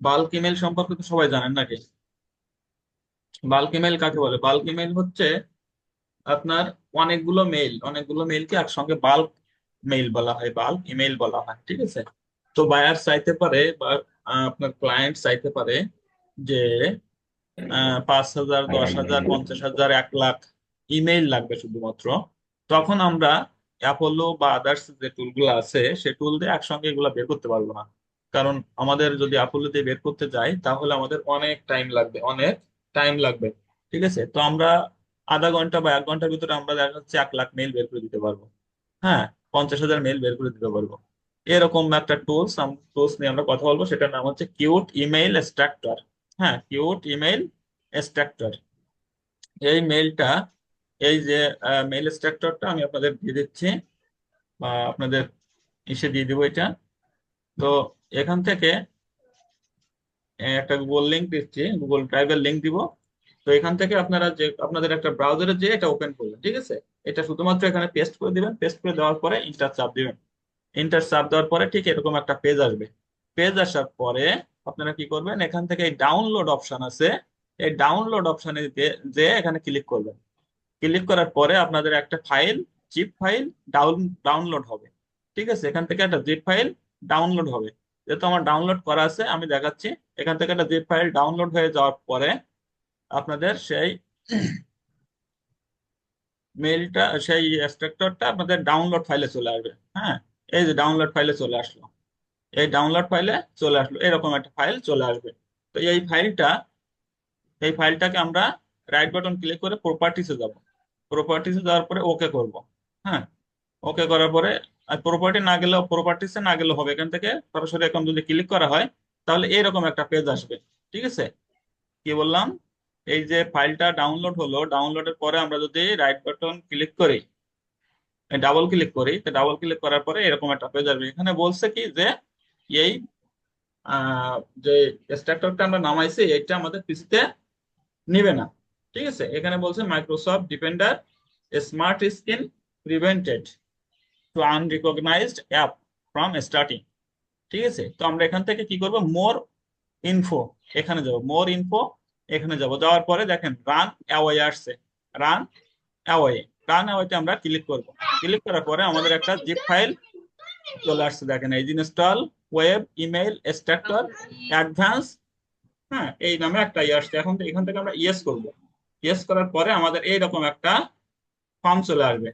Bulk email সম্পর্কে তো সবাই জানেন নাকি? বাল্ক ইমেল কাকে বলে? বাল্ক ইমেল হচ্ছে আপনার অনেকগুলো মেইলকে একসঙ্গে বাল্ক মেইল বলা হয়, বাল্ক ইমেল বলা হয়, ঠিক আছে? তো বায়ার চাইতে পারে বা আপনার ক্লায়েন্ট চাইতে পারে যে 5,000, 10,000, 50,000, 1 লাখ ইমেইল লাগবে শুধুমাত্র। তখন আমরা অ্যাপোলো বা আদার্স যে টুলগুলো আছে সে টুল দিয়ে একসঙ্গে এগুলো বের করতে পারবো না। কারণ আমাদের যদি অ্যাপোলো দিয়ে বের করতে যাই তাহলে আমাদের অনেক টাইম লাগবে। ঠিক আছে, তো আমরা আধা ঘন্টা বা 1 ঘন্টার ভিতরে আমরা দেখা যাচ্ছে 1 লাখ মেইল বের করে দিতে পারবো। হ্যাঁ, 50,000 মেইল বের করে দিতে পারবো। এরকম একটা টুলস নিয়ে আমরা কথা বলবো, সেটার নাম হচ্ছে কিউট ইমেইল এক্সট্রাক্টর। হ্যাঁ, কিউট ইমেইল এক্সট্রাক্টর। এই মেইলটা, এই যে মেইল এক্সট্রাক্টরটা আমি আপনাদের দিয়ে দিচ্ছি, বা আপনাদের এসে দিয়ে দিব এটা। তো এখান থেকে একটা গুগল লিংক দিচ্ছি, গুগল ড্রাইভের লিংক দিব। তো এখান থেকে আপনারা যে আপনাদের একটা ব্রাউজারে যে এটা ওপেন করবেন, ঠিক আছে? এটা শুধুমাত্র এখানে পেস্ট করে দিবেন, পেস্ট করে দেওয়ার পরে ইন্টার চাপ দিবেন। ইন্টার চাপ দেওয়ার পরে ঠিক এরকম একটা পেজ আসবে। পেজ আসার পরে আপনারা কি করবেন, এখান থেকে এই ডাউনলোড অপশন আছে, এই ডাউনলোড অপশনে যে এখানে ক্লিক করবেন। ক্লিক করার পরে আপনাদের একটা ফাইল, জিপ ফাইল ডাউনলোড হবে। ঠিক আছে, এখান থেকে একটা জিপ ফাইল ডাউনলোড হবে। যেহেতু আমার ডাউনলোড করা আছে আমি দেখাচ্ছি। এখান থেকে একটা জিপ ফাইল ডাউনলোড হয়ে যাওয়ার পরে আপনাদের সেই এক্সট্রাক্টরটা আপনাদের ডাউনলোড ফাইলে চলে আসবে। হ্যাঁ, এই যে ডাউনলোড ফাইলে চলে আসলো। এই ডাউনলোড ফাইলে চলে আসলো, এরকম একটা ফাইল চলে আসবে। তো এই ফাইলটাকে আমরা রাইট বাটন ক্লিক করে প্রপার্টিসে যাব। প্রপার্টিসে যাওয়ার পরে ওকে করব। হ্যাঁ, ওকে করার পরে প্রপার্টিসে না গেলেও হবে, এখান থেকে সরাসরি এখন যদি ক্লিক করা হয় তাহলে এরকম একটা পেজ আসবে। ঠিক আছে, কি বললাম? এই যে ফাইলটা ডাউনলোড হলো, ডাউনলোডের পরে আমরা যদি রাইট বাটন ক্লিক করি, ডাবল ক্লিক করি, তো ডাবল ক্লিক করার পরে এরকম একটা পেজ আসবে। এখানে বলছে কি যে এই আহ, যে স্ট্রাকচারটা আমরা নামাইছি এটা আমাদের পিসিতে নিবে না। ঠিক আছে, এখানে বলছে Microsoft Defender smart screen prevented to unrecognised app from starting. ঠিক আছে, তো আমরা এখান থেকে কি করব, মোর ইনফো, এখানে যাব, মোর ইনফো, এখানে যাব। যাওয়ার পরে দেখেন রান অ্যাওয়ে আসছে। রান অ্যাওয়ে, রান অ্যাওয়েতে আমরা ক্লিক করব। ক্লিক করার পরে আমাদের একটা জিপ ফাইল চলে আসছে, দেখেন এই install web email extractor advance. হ্যাঁ, এই নামে একটা ইয়ে আসছে। এখন এখান থেকে আমরা ইয়েস করব। ইয়েস করার পরে আমাদের এইরকম একটা ফর্ম চলে আসবে।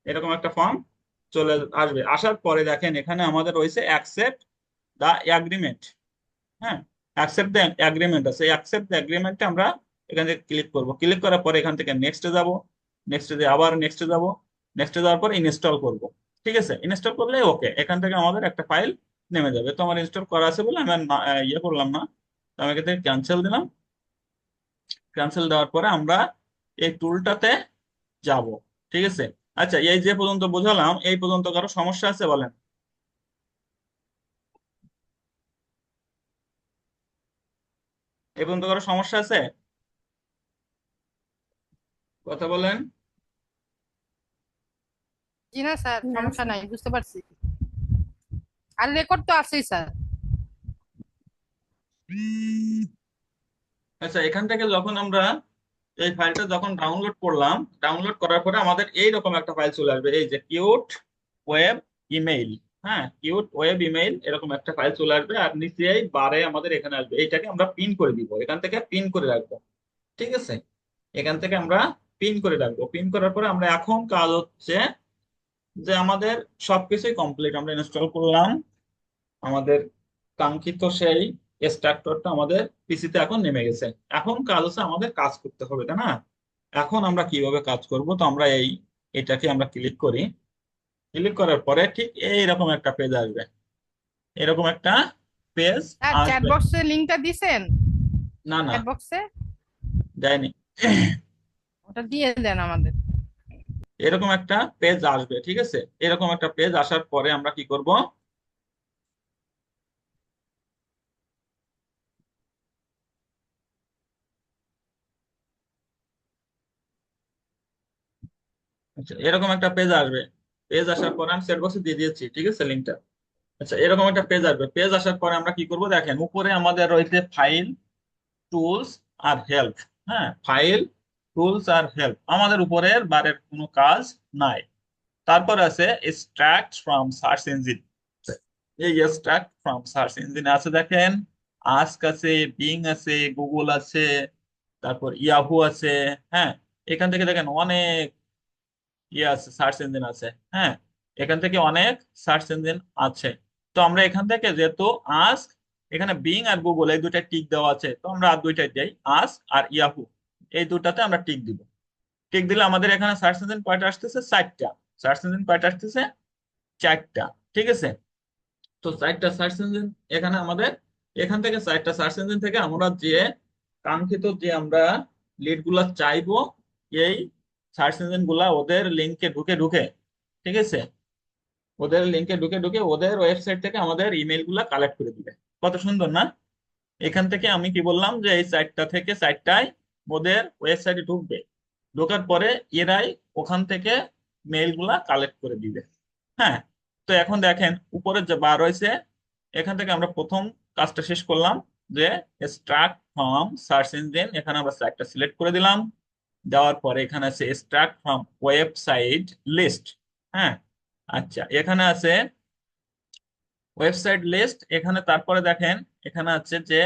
এরকম একটা ফর্ম চলে আসবে। আসার পরে দেখেন এখানে আমাদের রয়েছে অ্যাকসেপ্ট দা এগ্রিমেন্ট। হ্যাঁ, অ্যাকসেপ্ট দ্য এগ্রিমেন্ট আছে, অ্যাকসেপ্ট দ্য এগ্রিমেন্টে আমরা এখান থেকে ক্লিক করব। ক্লিক করার পরে এখান থেকে নেক্সটে যাব, নেক্সটে দিয়ে আবার নেক্সটে যাব, নেক্সটে যাওয়ার পর ইনস্টল করব। ঠিক আছে, ইনস্টল করলে ওকে, এখান থেকে আমাদের একটা ফাইল নেমে যাবে। তো আমার ইনস্টল করা আছে বলে আমি আর ইয়ে করলাম না। তো আমি এখান থেকে ক্যান্সেল দিলাম। ক্যান্সেল দেওয়ার পরে আমরা এই টুলটাতে যাব। ঠিক আছে, আচ্ছা, এই যে পর্যন্ত বোঝালাম, এই পর্যন্ত কারো সমস্যা আছে বলেন? এই পর্যন্ত কারো সমস্যা আছে? কথা বলেন। জি না স্যার, না সমস্যা স্যার। নাই, বুঝতে পারছি। আর রেকর্ড তো আছেই স্যার। আচ্ছা, এখান থেকে যখন আমরা এই ফাইলটা যখন ডাউনলোড করলাম, ডাউনলোড করার পরে আমাদের এইরকম একটা ফাইল চলে আসবে, এই যে কিউট ওয়েব ইমেইল। হ্যাঁ, কিউট ওয়েব ইমেইল এরকম একটা ফাইল চলে আসবে, আর নিচে এই বারে আমাদের এখানে আসবে। এইটাকে আমরা পিন করে দিব, এখান থেকে পিন করে রাখবো। ঠিক আছে, এখান থেকে আমরা পিন করে রাখবো। পিন করার পরে আমরা এখন কাজ হচ্ছে যে আমাদের সবকিছুই কমপ্লিট, আমরা ইনস্টল করলাম। আমাদের কাঙ্ক্ষিত সেই স্ট্রাকচারটা আমাদের পিসিতে এখন নেমে গেছে। এখন কাজ হচ্ছে আমাদের কাজ করতে হবে, তাই না? এখন আমরা কিভাবে কাজ করব, তো আমরা এটাকে আমরা ক্লিক করি। ক্লিক করার পরে ঠিক এইরকম একটা পেজ আসবে, এরকম একটা পেজ স্যার, চ্যাট আসবে। বক্সে লিংকটা দিছেন? না, না, চ্যাট বক্সে দেয়নি। ওটা দিয়ে দেন আমাদের। এরকম একটা পেজ আসবে। ঠিক আছে, এরকম একটা পেজ আসার পরে আমরা কি করব, আচ্ছা, এরকম একটা পেজ আসবে। পেজ আসার পরে আমি সেট বক্সে দিয়ে দিয়েছি, ঠিক আছে, লিঙ্কটা। আচ্ছা, এরকম একটা পেজ আসবে। পেজ আসার পরে আমরা কি করব দেখেন, উপরে আমাদের রয়েছে ফাইল, টুলস আর হেল্প। হ্যাঁ, ফাইল, টুলস আর হেল্প, আমাদের উপরের বারের কোনো কাজ নাই। তারপর আছে এক্সট্রাক্ট ফ্রম সার্চ ইঞ্জিন। এই এক্সট্রাক্ট ফ্রম সার্চ ইঞ্জিন আছে দেখেন, আস্ক আছে, বিং আছে, গুগল আছে, তারপর ইয়াহু আছে। হ্যাঁ, এখান থেকে দেখেন অনেক ইয়ে আছে, সার্চ ইঞ্জিন আছে। হ্যাঁ, এখান থেকে অনেক সার্চ ইঞ্জিন আছে। তো আমরা এখান থেকে যেহেতু আস্ক, এখানে বিং আর গুগল এই দুইটা টিক দেওয়া আছে, তো আমরা আর দুইটাই দেই, আস্ক আর ইয়াহু, এই দুটাতে আমরা টিক দিব। টিক দিলে আমাদের এখানে সার্চ ইঞ্জিন কয়টা আসতেছে? 4টা। সার্চ ইঞ্জিন কয়টা আসতেছে? 4টা। ঠিক আছে, তো 4টা সার্চ ইঞ্জিন এখানে আমাদের, এখান থেকে 4টা সার্চ ইঞ্জিন থেকে আমরা যে কাঙ্ক্ষিত যে আমরা লিড গুলা চাইবো, এই সার্চ ইঞ্জিন গুলা ওদের লিঙ্কে ঢুকে ঢুকে, ঠিক আছে, ওদের লিঙ্কে ঢুকে ঢুকে ওদের ওয়েবসাইট থেকে আমাদের ইমেল গুলা কালেক্ট করে দিবে। কত সুন্দর না? এখান থেকে আমি কি বললাম যে এই 4টা থেকে 4টায় ওদের ওয়েবসাইটে ঢুকবে, ঢোকার পরে এরাই ওখান থেকে মেইল গুলা কালেক্ট করে দিবে। হ্যাঁ, তো এখন দেখেন উপরে যে বার রয়েছে, এখান থেকে আমরা প্রথম কাজটা শেষ করলাম, যে এক্সট্রাক্ট ফ্রম সার্চ ইঞ্জিন, এখানে আমরা একটা সিলেক্ট করে দিলাম। দেওয়ার পরে এখানে আছে এক্সট্রাক্ট ফ্রম ওয়েবসাইট লিস্ট। হ্যাঁ, আচ্ছা, এখানে আছে ওয়েবসাইট লিস্ট। এখানে তারপরে দেখেন এখানে আছে যে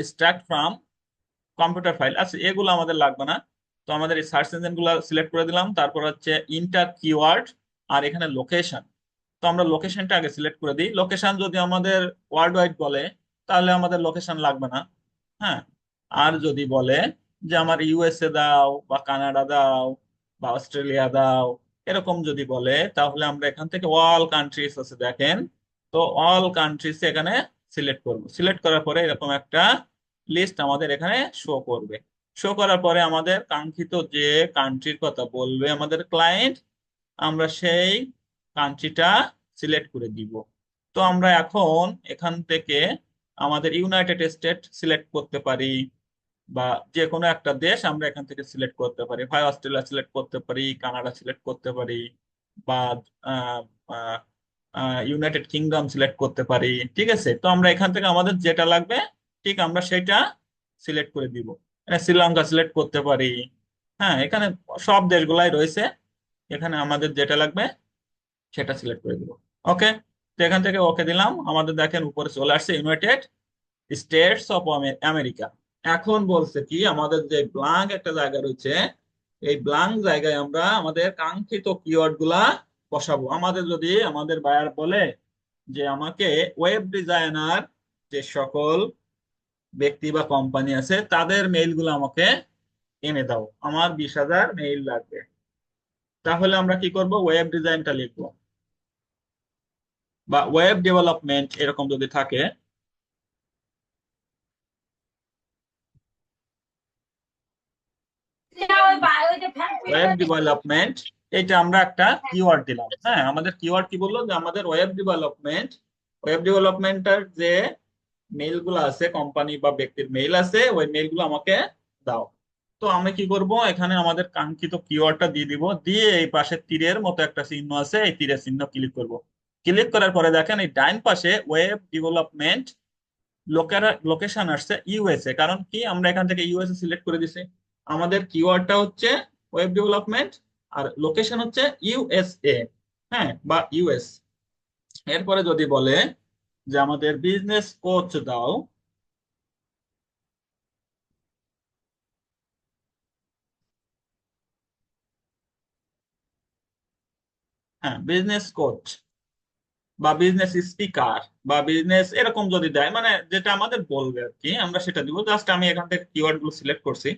এক্সট্রাক্ট ফ্রম কম্পিউটার ফাইল। আচ্ছা, এগুলো আমাদের লাগবে না। তো আমাদের এই সার্চ ইঞ্জিন গুলো সিলেক্ট করে দিলাম, তারপর হচ্ছে ইন্টার কিওয়ার্ড, আর এখানে লোকেশন। তো আমরা লোকেশনটা আগে সিলেক্ট করে দিই। লোকেশন যদি আমাদের ওয়ার্ল্ড ওয়াইড বলে তাহলে আমাদের লোকেশন লাগবে না। হ্যাঁ, আর যদি বলে যে আমার ইউএসএ দাও বা কানাডা দাও বা অস্ট্রেলিয়া দাও, এরকম যদি বলে তাহলে আমরা এখান থেকে অল কান্ট্রিজ আছে দেখেন, তো অল কান্ট্রিজ এখানে সিলেক্ট করব। সিলেক্ট করার পরে এরকম একটা লিস্ট আমাদের এখানে শো করবে। শো করার পরে আমাদের কাঙ্ক্ষিত যে কান্ট্রির কথা বলবে আমাদের ক্লায়েন্ট, আমরা সেই কান্ট্রিটা সিলেক্ট করে দিব। তো আমরা এখন এখান থেকে আমাদের ইউনাইটেড স্টেট সিলেক্ট করতে পারি, বা যে কোনো একটা দেশ আমরা এখান থেকে সিলেক্ট করতে পারি, হয় অস্ট্রেলিয়া সিলেক্ট করতে পারি, কানাডা সিলেক্ট করতে পারি, বা ইউনাইটেড কিংডম সিলেক্ট করতে পারি। ঠিক আছে, তো আমরা এখান থেকে আমাদের যেটা লাগবে ঠিক আমরা সেটা সিলেক্ট করে দিব। শ্রীলঙ্কা সিলেক্ট করতে পারি। হ্যাঁ, এখানে সব দেশগুলাই রয়েছে, এখানে আমাদের যেটা লাগবে সেটা সিলেক্ট করে দিব। ওকে, তো এখান থেকে ওকে দিলাম, আমাদের দেখেন উপরে চলে আসছে ইউনাইটেড স্টেটস অফ আমেরিকা। এখন বলছে কি, আমাদের যে ব্লাঙ্ক একটা জায়গা রয়েছে, এই ব্লাঙ্ক জায়গায় আমরা আমাদের কাঙ্ক্ষিত কিওয়ার্ড গুলা বসাবো। আমাদের যদি আমাদের বায়ার বলে যে আমাকে ওয়েব ডিজাইনার যে সকল ব্যক্তি বা কোম্পানি আছে তাদের মেইল গুলো আমাকে এনে দাও, আমার 20,000 মেইল লাগবে, তাহলে আমরা কি করব, ওয়েব ডিজাইনটা লিখবো, বা ওয়েব ডেভেলপমেন্ট এরকম যদি থাকে, ওয়েব ডেভেলপমেন্ট, এটা আমরা একটা কিওয়ার্ড দিলাম। হ্যাঁ, আমাদের কিওয়ার্ড কি বললো, যে আমাদের ওয়েব ডেভেলপমেন্ট, ওয়েব ডেভেলপমেন্টের যে মেইল গুলো আছে, কোম্পানি বা ব্যক্তির মেইল আছে, ওই মেইল গুলো আমাকে দাও। তো আমরা কি করব, এখানে আমাদের কাঙ্ক্ষিত কিওয়ার্ডটা দিয়ে দিব, দিয়ে এই পাশে তীরের মতো একটা চিহ্ন আছে, এই তীরের চিহ্ন ক্লিক করব। ক্লিক করার পরে দেখেন এই ডাইন পাশে ওয়েব ডেভেলপমেন্ট লোকেশন আসছে ইউএসএ। কারণ কি, আমরা এখান থেকে ইউএসএ সিলেক্ট করে দিছি। আমাদের কিওয়ার্ডটা হচ্ছে ওয়েব ডেভেলপমেন্ট, আর লোকেশন হচ্ছে ইউএসএ। হ্যাঁ, বা ইউএস। এরপরে যদি বলে যে আমাদের বিজনেস কোচ দাও, হ্যাঁ বিজনেস কোচ বা বিজনেস স্পিকার বা বিজনেস এরকম যদি দেয়, মানে যেটা আমাদের বলবে আর কি, আমরা সেটা দিব। জাস্ট আমি এখান থেকে কিওয়ার্ড গুলো সিলেক্ট করছি,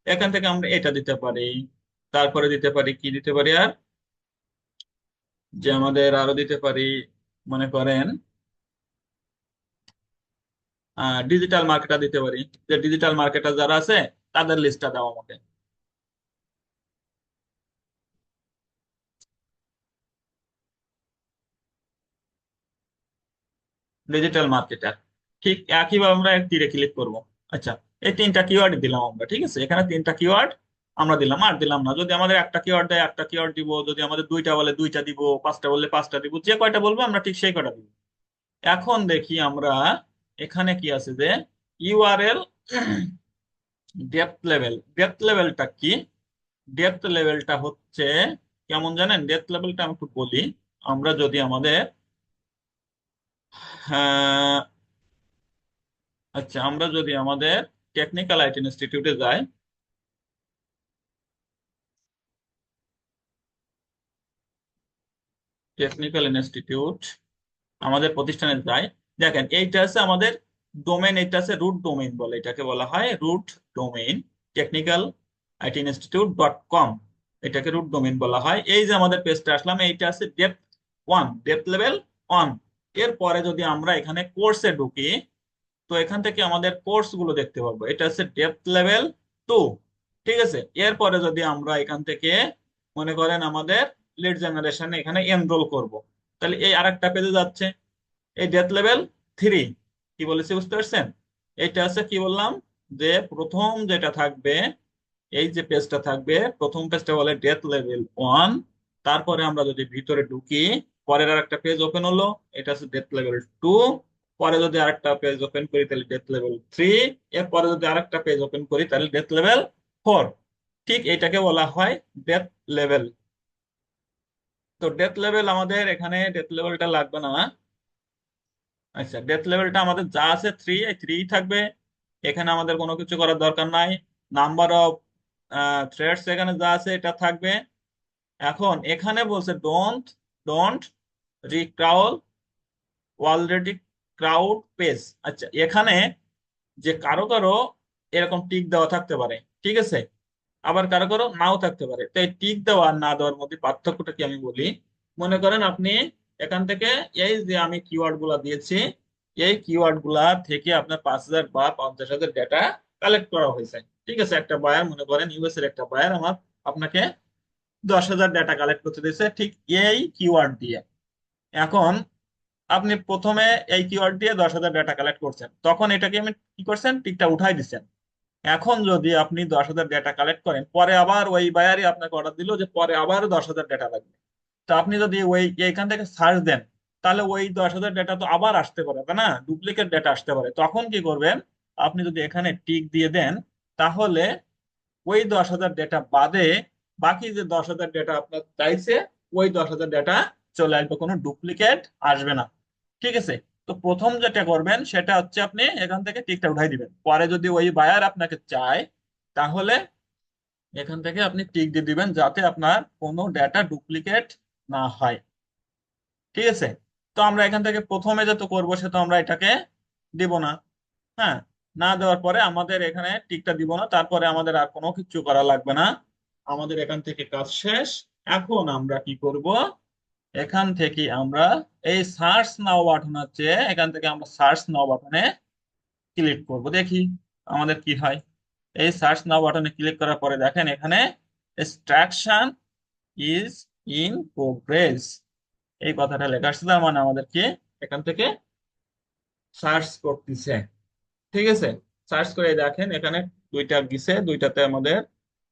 এখান থেকে আমরা এটা দিতে পারি। তারপরে দিতে পারি, কি দিতে পারি আর, যে আমাদের আরো দিতে পারি, মনে করেন ডিজিটাল মার্কেটার দিতে পারি, যে ডিজিটাল মার্কেটার যারা আছে তাদের লিস্টটা দাও আমাকে, ডিজিটাল মার্কেটার। ঠিক একইভাবে আমরা এক তীরে ক্লিক করব। আচ্ছা, এই 3টা কিওয়ার্ড দিলাম আমরা। ঠিক আছে, এখানে 3টা কিওয়ার্ড আমরা দিলাম, আর দিলাম না। যদি আমাদের একটা কিওয়ার্ড দেয় একটা কিওয়ার্ড দিব, যদি আমাদের 2টা বলে 2টা দিব, 5টা বললে 5টা দিব, যে কয়টা বলবো আমরা ঠিক সেই কয়টা দিব। এখন দেখি আমরা এখানে কি আছে যে ইউআরএল ডেপথ লেভেলটা কি? ডেপথ লেভেলটা হচ্ছে কেমন জানেন? ডেপথ লেভেলটা আমি একটু বলি। আমরা যদি আমাদের আহ, আচ্ছা, আমরা যদি আমাদের টেকনিক্যাল আইটি ইনস্টিটিউটে যাই, টেকনিক্যাল ইনস্টিটিউট আমাদের প্রতিষ্ঠানে যাই, দেখেন এইটা আছে আমাদের ডোমেন, এটা আছে রুট ডোমেইন বলে, এটাকে বলা হয় root domain. Technical IT institute dot com, এটাকে রুট ডোমেইন বলা হয়। এই যে আমাদের পেজটা আসলাম, এইটা আছে depth one, depth level one. এরপরে যদি আমরা এখানে কোর্সে ঢুকি, তো এখান থেকে আমাদের কোর্স গুলো দেখতে পাবো, এটা হচ্ছে ডেপথ লেভেল টু। ঠিক আছে, এরপরে যদি আমরা এখান থেকে মনে করেন আমাদের লিড জেনারেশন এখানে এনরোল করব, তাহলে এই আরেকটা পেজে যাচ্ছে, এই ডেপথ লেভেল থ্রি। কি বলেছি বুঝতে পারছেন? এটা আছে কি বললাম, যে প্রথম যেটা থাকবে, এই যে পেজটা থাকবে, প্রথম পেজটা বলে ডেপথ লেভেল ওয়ান। তারপরে আমরা যদি ভিতরে ঢুকি, পরের আরেকটা পেজ ওপেন হলো, এটা হচ্ছে ডেপথ লেভেল টু। পরে যদি আরেকটা পেজ ওপেন করি তাহলে ডেপথ লেভেল থ্রি। এরপরে যদি আরেকটা পেজ ওপেন করি তাহলে ডেপথ লেভেল ফোর। ঠিক এটাকে বলা হয় ডেপথ লেভেল। তো ডেপথ লেভেল আমাদের এখানে ডেপথ লেভেলটা লাগবে না। আচ্ছা, ডেপথ লেভেলটা আমাদের যা আছে থ্রি, এই থ্রি থাকবে। এখানে আমাদের কোনো কিছু করার দরকার নাই। নাম্বার অফ থ্রেডস এখানে যা আছে এটা থাকবে। এখন এখানে বলছে don't don't recrawl already crawled page. আচ্ছা, এখানে যে কারো কারো এরকম টিক দেওয়া থাকতে পারে, ঠিক আছে, আবার কারো কারো নাও থাকতে পারে। তো এই টিক দেওয়া আর না দেওয়ার মধ্যে পার্থক্যটা কি আমি বলি। মনে করেন আপনি এখান থেকে এই যে আমি কিওয়ার্ড গুলা দিয়েছি, এই কিওয়ার্ড গুলা থেকে আপনার 5,000 বা 50,000 ডেটা কালেক্ট করা হয়েছে। ঠিক আছে, একটা বায়ার, মনে করেন ইউএস এর একটা বায়ার আমার আপনাকে 10,000 ডেটা কালেক্ট করতে দিয়েছে ঠিক এই কিওয়ার্ড দিয়ে। এখন আপনি প্রথমে এই কিওয়ার্ড দিয়ে 10,000 ডেটা কালেক্ট করছেন, তখন এটাকে আমি কি করছেন, টিকটা উঠাই দিচ্ছেন। এখন যদি আপনি 10,000 ডেটা কালেক্ট করেন, পরে আবার ওই বায়ারই আপনাকে অর্ডার দিল যে পরে আবার 10,000 ডেটা লাগবে, তো আপনি যদি ওই এইখান থেকে সার্চ দেন, তাহলে ওই 10,000 ডেটা তো আবার আসতে পারে, তাই না? ডুপ্লিকেট ডেটা আসতে পারে। তখন কি করবেন, আপনি যদি এখানে টিক দিয়ে দেন, তাহলে ওই 10,000 ডেটা বাদে বাকি যে 10,000 ডেটা আপনার চাইছে, ওই 10,000 ডেটা চলে আসবে, কোনো ডুপ্লিকেট আসবে না। ঠিক আছে, তো প্রথম যেটা করবেন সেটা হচ্ছে আপনি এখান থেকে টিকটা উঠাই দিবেন। পরে যদি ওই বায়ার আপনাকে চায়, তাহলে এখান থেকে আপনি টিক দিয়ে দিবেন, যাতে আপনার কোনো ডেটা ডুপ্লিকেট না হয়। ঠিক আছে, তো আমরা এখান থেকে প্রথমে যেটা করবো সেটা আমরা এটাকে দিব না। হ্যাঁ, না দেওয়ার পরে আমাদের এখানে টিকটা দিব না, তারপরে আমাদের আর কোনো কিছু করা লাগবে না। আমাদের এখান থেকে কাজ শেষ। এখন আমরা কি করব, এখান থেকে আমরা এই সার্চ নাও বাটন আছে, এখান থেকে আমরা সার্চ নাও বাটনে ক্লিক করব, দেখি আমাদের কি হয়। এই সার্চ নাও বাটনে ক্লিক করার পরে দেখেন এখানে এক্সট্রাকশন ইজ ইন প্রোগ্রেস, এই কথাটা লেখা আসছে, তার মানে আমাদেরকে এখান থেকে সার্চ করতেছে। ঠিক আছে, সার্চ করে দেখেন এখানে দুইটা গেছে, দুইটাতে আমাদের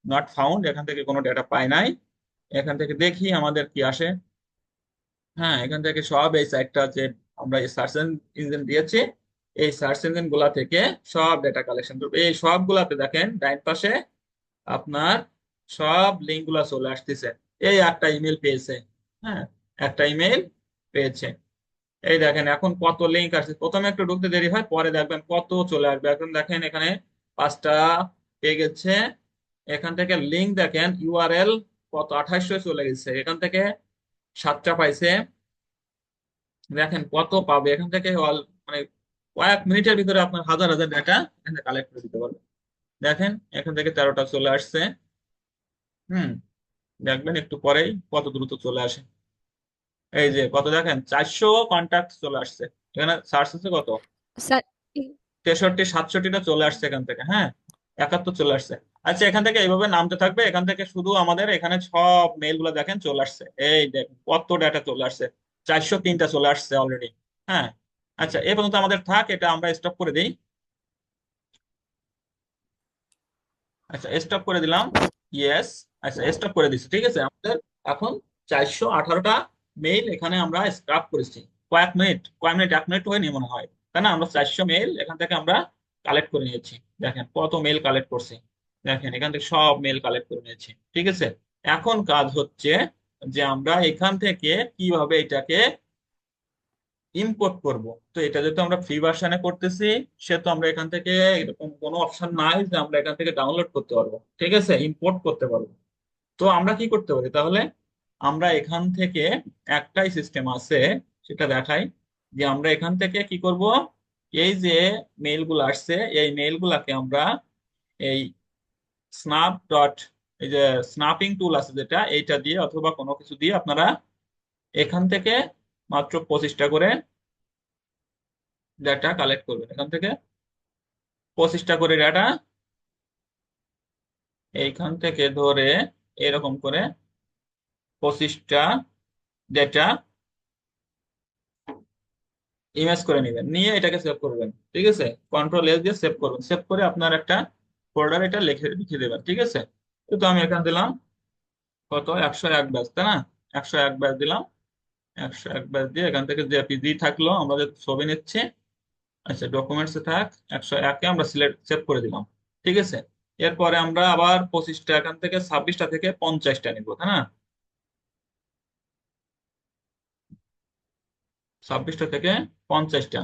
নট ফাউন্ড, এখান থেকে কোনো ডেটা পাই নাই। এখান থেকে দেখি আমাদের কি আসে। হ্যাঁ, এখান থেকে সব এই সাইটটা যে আমরা এই সার্চ ইঞ্জিন দিয়েছি, এই সার্চ ইঞ্জিন গুলা থেকে সব ডেটা কালেকশন করবে। এই সবগুলাতে দেখেন ডাইন পাশে আপনার সব লিঙ্ক গুলা চলে আসতেছে। এই একটা ইমেল পেয়েছে, হ্যাঁ, একটা ইমেল পেয়েছে। এই দেখেন এখন কত লিঙ্ক আসছে, প্রথমে একটু ঢুকতে দেরি হয়, পরে দেখবেন কত চলে আসবে। এখন দেখেন এখানে পাঁচটা পেয়ে গেছে। এখান থেকে লিঙ্ক দেখেন ইউআরএল কত 2800 চলে গেছে, এখান থেকে সাতটা পাইছে। দেখেন কত পাবে এখান থেকে মানে কয়েক মিনিটের ভিতরে আপনার হাজার হাজার ডাটা এখান থেকে কালেক্ট করে দিতে পারবে। দেখেন এখান থেকে 13টা চলে আসছে। হুম, দেখবেন একটু পরেই কত দ্রুত চলে আসে। এই যে কত দেখেন, 400 কন্ট্যাক্ট চলে আসছে। এখানে সার্চ আছে কত, স্যার 63 67টা চলে আসছে এখান থেকে। হ্যাঁ, 71 চলে আসছে। আচ্ছা, এখান থেকে এইভাবে নামতে থাকবে, এখান থেকে শুধু আমাদের এখানে সব মেইল গুলো দেখেন চলে আসছে। এই দেখেন কত ডাটা চলে আসছে, 403টা চলে আসছে অলরেডি। হ্যাঁ, আচ্ছা, এ পর্যন্ত আমাদের থাক, এটা আমরা স্টপ করে দিই। আচ্ছা, স্টপ করে দিলাম। ইয়েস, আচ্ছা স্টপ করে দিচ্ছি। ঠিক আছে, আমাদের এখন 418টা মেইল এখানে আমরা স্ক্রাপ করেছি। কয়েক মিনিট 1 মিনিট হয়নি মনে হয়, তাই না? আমরা 400 মেইল এখান থেকে আমরা কালেক্ট করে নিয়েছি। দেখেন কত মেইল কালেক্ট করছি, দেখেন এখান থেকে সব মেইল কালেক্ট করে নিয়েছি। ঠিক আছে, এখন কাজ হচ্ছে যে আমরা এখান থেকে কিভাবে এটাকে ইম্পোর্ট করব। তো এটা যেহেতু আমরা ফ্রি ভার্সনে করতেছি, সেহেতু আমরা এখান থেকে এরকম কোনো অপশন নাই যে আমরা এখান থেকে ডাউনলোড করতে পারবো, ঠিক আছে, ইম্পোর্ট করতে পারবো। তো আমরা কি করতে পারি তাহলে, আমরা এখান থেকে একটাই সিস্টেম আছে, সেটা দেখাই। যে আমরা এখান থেকে কি করব, এই যে মেইলগুলো আসছে এই মেইলগুলাকে আমরা এই স্ন্যাপ ডট, এই যে স্ন্যাপিং টুল আছে যেটা, এইটা দিয়ে অথবা কোনো কিছু দিয়ে আপনারা এখান থেকে মাত্র 25টা করে ডাটা কালেক্ট করবেন। এখান থেকে 25টা করে ডাটা এইখান থেকে ধরে এরকম করে 25টা ডেটা ইমেজ করে নেবেন, নিয়ে এটাকে সেভ করবেন। ঠিক আছে, কন্ট্রোল এস দিয়ে সেভ করবেন, সেভ করে আপনার একটা ফোল্ডার এটা লিখে লিখে দেবেন। ঠিক আছে, তো আমি এখানে দিলাম কত, 101 ব্যাচ, তাই না? 101 ব্যাচ দিলাম। 101 ব্যাচ দিয়ে এখান থেকে যে পিজি থাকলো আমরা যে ছবি নিচ্ছি, আচ্ছা ডকুমেন্টসে থাক, 101-এ আমরা সিলেক্ট সেভ করে দিলাম। ঠিক আছে, এরপরে আমরা আবার 25টা এখান থেকে 26টা থেকে 50টা নিব, তাই না? 26টা থেকে 50টা।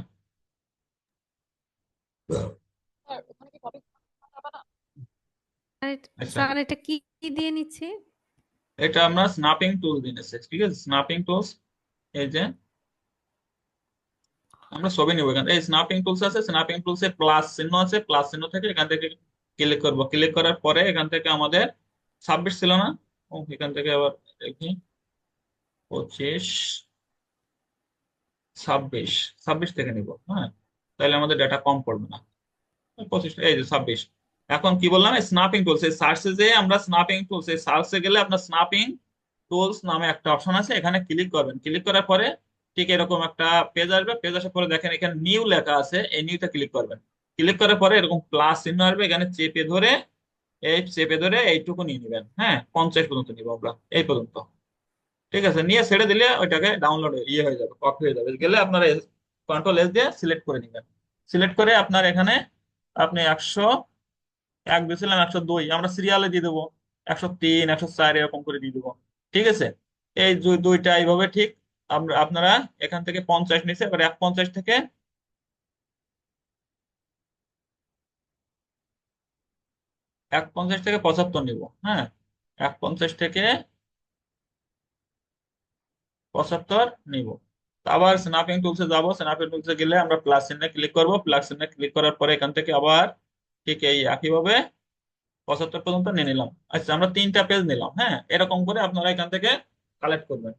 স্যার, ওখানে কি টপিক যাবে না? আচ্ছা, স্যার এটা কি কি দিয়ে নিচ্ছে? এটা আমরা স্ন্যাপিং টুল দিয়ে নিচ্ছি। ঠিক আছে, স্ন্যাপিং টুলস, এই যে আমরা ছবি নিব এখান এই স্ন্যাপিং টুলস আছে, স্ন্যাপিং টুলসে প্লাস চিহ্ন আছে, প্লাস চিহ্ন থেকে এখান থেকে ক্লিক করব, ক্লিক করার পরে এখান থেকে আমাদের 26 ছিল না, ও এখান থেকে আবার দেখি 25, 26, 26 থেকে নিব, হ্যাঁ, তাহলে আমাদের ডাটা কম পড়বে না। 25, এই যে 26। এখন কি বললাম, স্ন্যাপিং টুলস, এই সার্চে যে আমরা স্ন্যাপিং টুলস, এই সার্চে গেলে আপনার স্ন্যাপিং টুলস নামে একটা অপশন আছে, এখানে ক্লিক করবেন। ক্লিক করার পরে ঠিক এরকম একটা পেজ আসবে, পেজ আসার পরে দেখেন এখানে নিউ লেখা আছে, এই নিউতে ক্লিক করবেন। ক্লিক করার পরে এরকম প্লাস চিহ্ন আসবে, এখানে চেপে ধরে, এই চেপে ধরে এইটুকু নিয়ে নেবেন, হ্যাঁ, 50 পর্যন্ত নিব আমরা, এই পর্যন্ত। ঠিক আছে, নিয়ে ছেড়ে দিলে ওইটাকে ডাউনলোড ইয়ে হয়ে যাবে, কপি হয়ে যাবে। গেলে আপনারা কন্ট্রোল এস দিয়ে সিলেক্ট করে নেবেন। সিলেক্ট করে আপনার এখানে আপনি 101 দিয়েছিলাম, 102 আমরা সিরিয়ালে দিয়ে দেবো, 103, 104 এরকম করে দিয়ে দেবো। ঠিক আছে, এই দুইটা এইভাবে ঠিক আমরা আপনারা এখান থেকে 50 নিচে, এবার 150 থেকে 75 নিব, হ্যাঁ, 150 থেকে 75 নিব। তো আবার স্ন্যাপিং টুলসে যাব, স্ন্যাপিং টুলসে গেলে আমরা প্লাস চিহ্নে ক্লিক করব, প্লাস চিহ্নে ক্লিক করার পরে এখান থেকে আবার ঠিক এই একইভাবে 75 পর্যন্ত নিয়ে নিলাম। আচ্ছা, আমরা 3টা পেজ নিলাম, হ্যাঁ, এরকম করে আপনারা এখান থেকে কালেক্ট করবেন।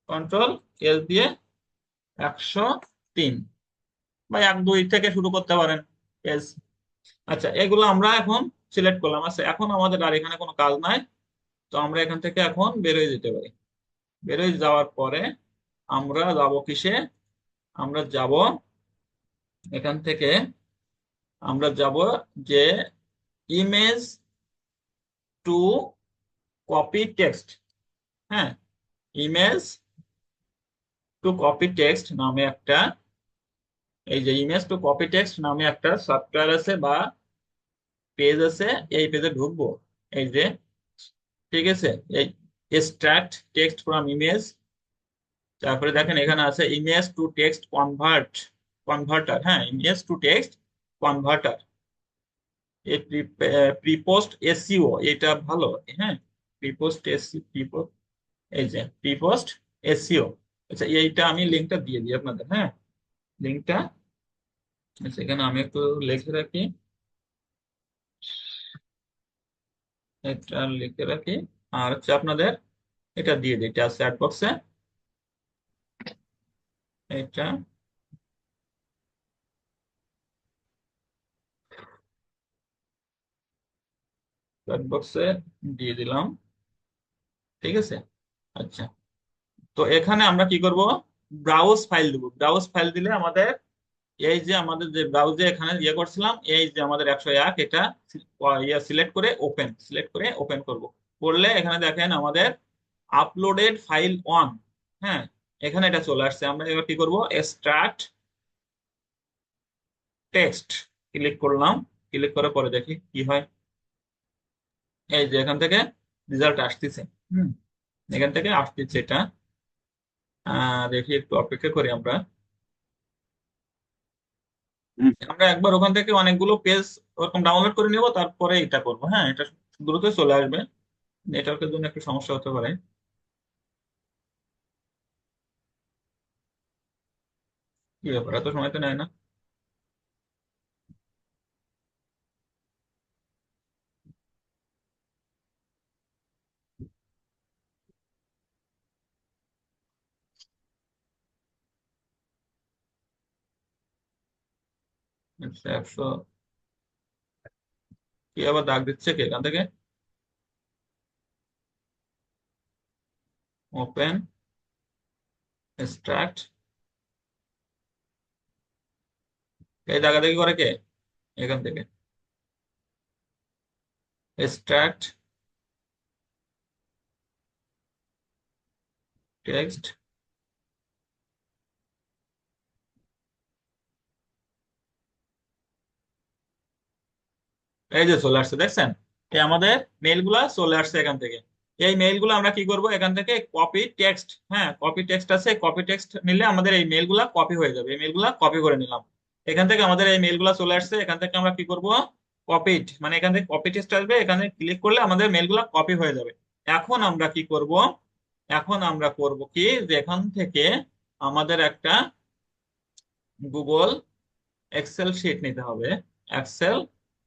কন্ট্রোল এস দিয়ে 103 বা 1-2 থেকে শুরু করতে পারেন পেজ। আচ্ছা, এগুলো আমরা এখন সিলেক্ট করলাম। আচ্ছা, এখন আমাদের আর এখানে কোনো কাজ নাই, তো আমরা এখান থেকে এখন বেরোয় যেতে পারি। বেরোয় যাওয়ার পরে আমরা যাব কিসে, আমরা যাব এখান থেকে, আমরা যাব যে ইমেজ টু কপি টেক্সট, হ্যাঁ, ইমেজ টু কপি টেক্সট নামে একটা, এই যে ইমেজ টু কপি টেক্সট নামে একটা সফটওয়্যার আছে বা পেজ আছে, এই পেজে ঢুকবো। এই যে, ঠিক আছে, এই এক্সট্রাক্ট টেক্সট ফ্রম ইমেজ, তারপরে দেখেন এখানে আছে ইমেজ টু টেক্সট কনভার্টার, হ্যাঁ, ইমেজ টু টেক্সট কনভার্টার, এই প্রিপোস্ট এসইও, এটা ভালো, হ্যাঁ, প্রিপোস্ট এসি প্রিপোস্ট, এই যে প্রিপোস্ট এসইও। আচ্ছা, এইটা আমি লিঙ্কটা দিয়ে দিই আপনাদের, হ্যাঁ, লিঙ্কটা, আচ্ছা এখানে আমি একটু লিখে রাখি, এটা লিখে রাখি, আর হচ্ছে আপনাদের এটা দিয়ে দিই, এটা চ্যাট বক্সে, এটা চ্যাট বক্সে দিয়ে দিলাম। ঠিক আছে, আচ্ছা, তো এখানে আমরা কি করব, ব্রাউজ ফাইল দেব। ব্রাউজ ফাইল দিলে আমাদের এই যে আমাদের যে ব্রাউজে এখানে ইয়ে করছিলাম, এই যে আমাদের 101, এটা ইয়ে সিলেক্ট করে ওপেন করব। করলে এখানে দেখেন আমাদের আপলোডেড ফাইল 1, হ্যাঁ, এখানে এটা চলে আসছে। আমরা এবার কি করব, এক্সট্রাক্ট টেক্সট ক্লিক করলাম। ক্লিক করার পরে দেখি কি হয়। এই যে এখান থেকে রেজাল্ট আসতেছে। হুম, এখান থেকে আসতেছে এটা। দেখি একটু অপেক্ষা করি আমরা। আমরা একবার ওখান থেকে অনেকগুলো পেজ ওরকম ডাউনলোড করে নিব, তারপরে এটা করব। হ্যাঁ, এটা দ্রুত চলে আসবে। নেটওয়ার্কের জন্য একটু সমস্যা হতে পারে। কি ব্যাপার, এত সময় তো নেয় না। আচ্ছা, 100 কি আবার দাগ দিচ্ছে কি এখান থেকে? ওপেন এক্সট্রাক্ট, এই দাগাদাগি করে কে এখান থেকে? এক্সট্রাক্ট টেক্সট, এই যে চলে আসছে, দেখছেন? এই আমাদের মেইলগুলা চলে আসছে এখান থেকে। এই মেইলগুলো আমরা কি করব, এখান থেকে কপি টেক্সট, হ্যাঁ কপি টেক্সট আছে, কপি টেক্সট নিলে আমাদের এই মেইলগুলা কপি হয়ে যাবে। এই মেইলগুলা কপি করে নিলাম। এখান থেকে আমাদের এই মেইলগুলা চলে আসছে। এখান থেকে আমরা কি করব, কপিড, মানে এখান থেকে কপি টেক্সট আসবে, এখানে ক্লিক করলে আমাদের মেইলগুলা কপি হয়ে যাবে। এখন আমরা কি করব, এখন আমরা করব কি, যে এখান থেকে আমাদের একটা গুগল এক্সেল শিট নিতে হবে। এক্সেল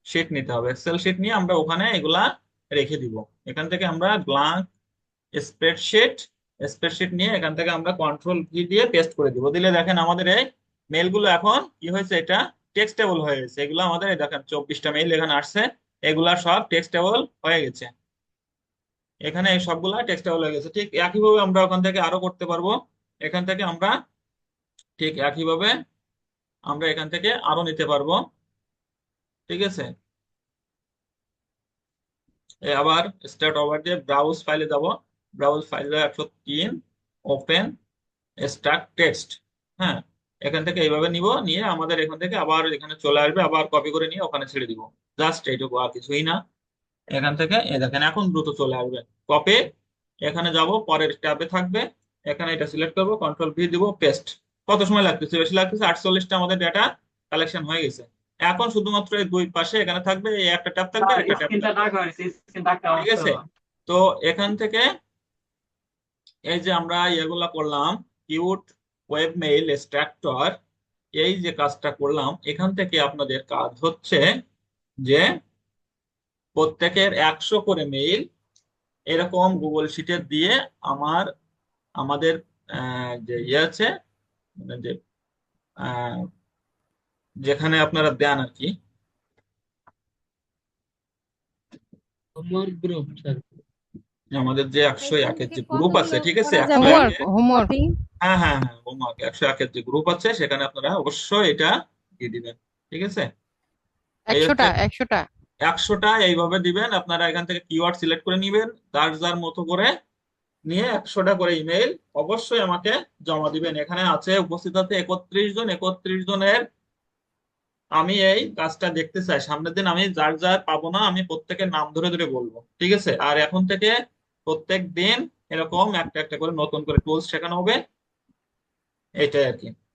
শিট নিতে হবে। এক্সেল শিট নিয়ে আমরা ওখানে এগুলা রেখে দিব। এখান থেকে আমরা ব্ল্যাঙ্ক স্প্রেডশিট, স্প্রেডশিট নিয়ে এখান থেকে আমরা কন্ট্রোল ভি দিয়ে পেস্ট করে দিব। দিলে দেখেন আমাদের এই মেলগুলো এখন কি হয়েছে, এটা টেক্সটেবল হয়ে গেছে। এগুলো আমাদের এই দেখেন 24টা মেইল এখানে আসছে, এগুলা সব টেক্সটেবল হয়ে গেছে। এখানে এই সবগুলা টেক্সটেবল হয়ে গেছে। ঠিক একইভাবে আমরা ওখান থেকে আরো করতে পারবো। এখান থেকে আমরা ঠিক একইভাবে আমরা এখান থেকে আরো নিতে পারবো। ঠিক আছে, আবার স্টার্ট ওভার দিয়ে ব্রাউজ ফাইলে যাব। ব্রাউজ ফাইলে 103, ওপেন স্ট্রাক্ট টেক্সট। হ্যাঁ, এখান থেকে এইভাবে নিব, নিয়ে আমাদের এখান থেকে আবার এখানে চলে আসবে, আবার কপি করে নিয়ে ওখানে ছেড়ে দিব। জাস্ট এইটুকু, আর কিছুই না। এখান থেকে দেখেন এখন দ্রুত চলে আসবে। কপি, এখানে যাব, পরের ট্যাবে থাকবে, এখানে এটা সিলেক্ট করবো, কন্ট্রোল ভি দিব, পেস্ট। কত সময় লাগতেছে? বেশি লাগতেছে, 48টা আমাদের ডেটা কালেকশন হয়ে গেছে। এখন শুধুমাত্র এই দুই পাশে এখানে থাকবে, এই একটা ট্যাব থাকবে, একটা ট্যাব স্ক্রিনটা থাকবে। ডাকা হয়েছে, স্ক্রিন ডাকা ঠিক হচ্ছে আছে, তো এখান থেকে এই যে আমরা এগুলা করলাম, কিউট ওয়েব মেইল এক্সট্রাক্টর, এই যে কাজটা করলাম, এখান থেকে আপনাদের কাজ হচ্ছে যে প্রত্যেকের 100 করে মেইল এরকম গুগল শিটে দিয়ে আমাদের যে ইয়ে আছে, মানে যে আহ, যেখানে আপনারা দেন আর কি, আমার গ্রুপ স্যার। আমাদের যে 101-এর থেকে যে গ্রুপ আছে, কতগুলো ঠিক আছে, করা যাবে? 101 101-এ, হোমওয়ার্ক। কপি? হ্যাঁ হ্যাঁ হ্যাঁ, হোমওয়ার্ক 101-এর যে গ্রুপ আছে সেখানে আপনারা অবশ্যই এটা দিয়ে দিবেন। ঠিক আছে, এই হচ্ছে 100টা 100টা এইভাবে দিবেন। আপনারা এখান থেকে কিওয়ার্ড সিলেক্ট করে নিবেন, যার যার মতো করে নিয়ে 100টা করে ইমেল অবশ্যই আমাকে জমা দিবেন। এখানে আছে উপস্থিত আছে 31 জন। 31 জনের আমি এই কাজটা দেখতে চাই। সামনের দিন আমি যার যার পাবো না, আমি প্রত্যেকের নাম ধরে ধরে বলবো। ঠিক আছে, আর এখন থেকে প্রত্যেক দিন এরকম একটা একটা করে নতুন করে টুলস শেখানো হবে, এটাই আর কি।